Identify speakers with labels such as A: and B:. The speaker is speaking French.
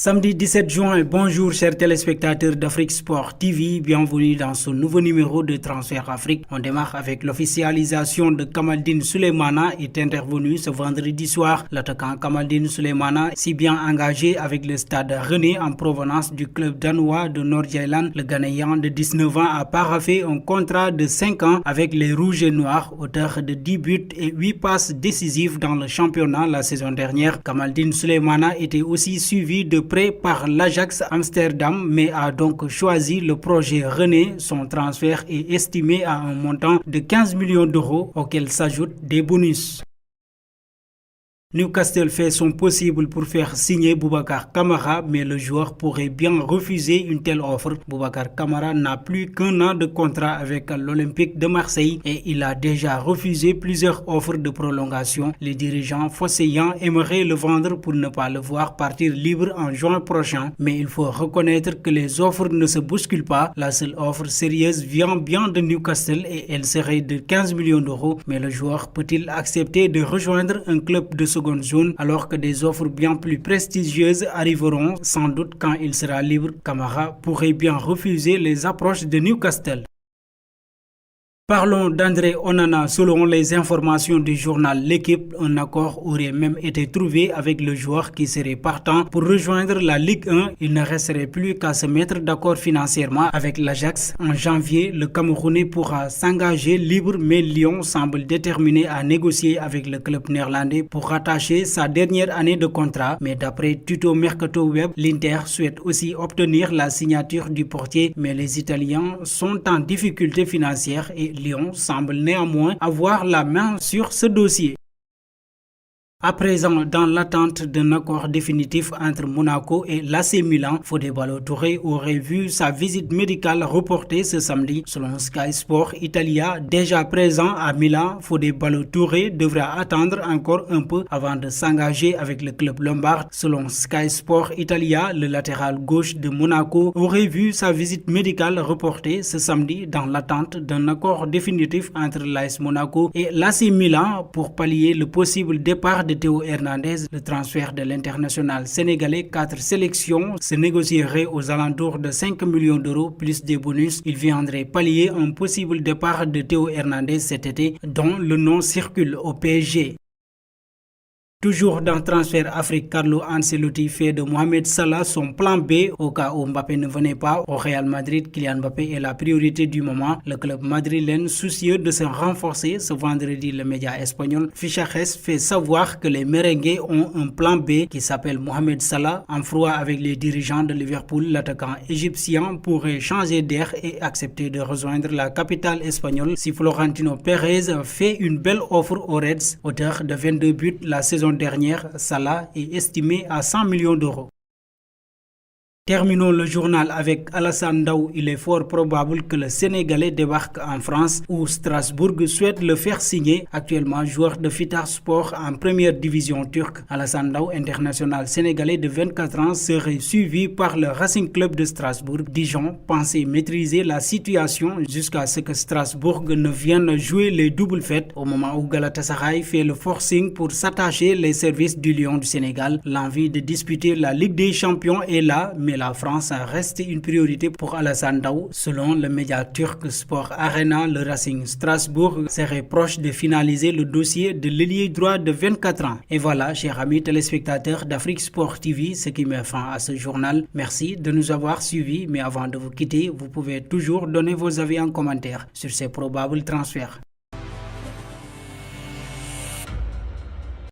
A: Samedi 17 juin, bonjour chers téléspectateurs d'Afrique Sport TV, bienvenue dans ce nouveau numéro de Transfert Afrique. On démarre avec l'officialisation de Kamaldine Sulemana est intervenu ce vendredi soir. L'attaquant Kamaldine Sulemana, si bien engagé avec le stade Rennais en provenance du club danois de Nord-Jylland, le Ghanéen de 19 ans a paraphé un contrat de 5 ans avec les Rouges et Noirs, auteur de 10 buts et 8 passes décisives dans le championnat la saison dernière. Kamaldine Sulemana était aussi suivi de près par l'Ajax Amsterdam, mais a donc choisi le projet Rennais. Son transfert est estimé à un montant de 15 millions d'euros auquel s'ajoutent des bonus. Newcastle fait son possible pour faire signer Boubacar Kamara, mais le joueur pourrait bien refuser une telle offre. Boubacar Kamara n'a plus qu'un an de contrat avec l'Olympique de Marseille et il a déjà refusé plusieurs offres de prolongation. Les dirigeants phocéens aimeraient le vendre pour ne pas le voir partir libre en juin prochain, mais il faut reconnaître que les offres ne se bousculent pas. La seule offre sérieuse vient bien de Newcastle et elle serait de 15 millions d'euros, mais le joueur peut-il accepter de rejoindre un club de seconde zone alors que des offres bien plus prestigieuses arriveront sans doute quand il sera libre? Kamara pourrait bien refuser les approches de Newcastle. Parlons d'André Onana. Selon les informations du journal L'Équipe, un accord aurait même été trouvé avec le joueur qui serait partant pour rejoindre la Ligue 1. Il ne resterait plus qu'à se mettre d'accord financièrement avec l'Ajax. En janvier, le Camerounais pourra s'engager libre, mais Lyon semble déterminé à négocier avec le club néerlandais pour rattacher sa dernière année de contrat. Mais d'après Tuto Mercato Web, l'Inter souhaite aussi obtenir la signature du portier, mais les Italiens sont en difficulté financière et Lyon semble néanmoins avoir la main sur ce dossier. À présent, dans l'attente d'un accord définitif entre Monaco et l'AC Milan, Fodé Ballo-Touré aurait vu sa visite médicale reportée ce samedi. Selon Sky Sport Italia, déjà présent à Milan, Fodé Ballo-Touré devra attendre encore un peu avant de s'engager avec le club lombard. Selon Sky Sport Italia, le latéral gauche de Monaco aurait vu sa visite médicale reportée ce samedi dans l'attente d'un accord définitif entre l'AS Monaco et l'AC Milan pour pallier le possible départ de Théo Hernandez. Le transfert de l'international sénégalais 4 sélections se négocierait aux alentours de 5 millions d'euros plus des bonus. Il viendrait pallier un possible départ de Théo Hernandez cet été dont le nom circule au PSG. Toujours dans Transfert Afrique, Carlo Ancelotti fait de Mohamed Salah son plan B au cas où Mbappé ne venait pas au Real Madrid. Kylian Mbappé est la priorité du moment. Le club madrilène, soucieux de se renforcer, ce vendredi le média espagnol Fichajes fait savoir que les merengues ont un plan B qui s'appelle Mohamed Salah. En froid avec les dirigeants de Liverpool, l'attaquant égyptien pourrait changer d'air et accepter de rejoindre la capitale espagnole si Florentino Pérez fait une belle offre aux Reds. Auteur de 22 buts la saison dernière, Salah est estimé à 100 millions d'euros. Terminons le journal avec Alassane Ndao. Il est fort probable que le Sénégalais débarque en France où Strasbourg souhaite le faire signer. Actuellement joueur de Fitarspor en première division turque, Alassane Ndao, international sénégalais de 24 ans, serait suivi par le Racing Club de Strasbourg. Dijon pensait maîtriser la situation jusqu'à ce que Strasbourg ne vienne jouer les doubles fêtes. Au moment où Galatasaray fait le forcing pour s'attacher les services du Lion du Sénégal, l'envie de disputer la Ligue des Champions est là, mais la France reste une priorité pour Alassane Ndao. Selon le média turc Sport Arena, le Racing Strasbourg serait proche de finaliser le dossier de l'ailier droit de 24 ans. Et voilà, chers amis téléspectateurs d'Afrique Sport TV, ce qui met fin à ce journal. Merci de nous avoir suivis, mais avant de vous quitter, vous pouvez toujours donner vos avis en commentaire sur ces probables transferts.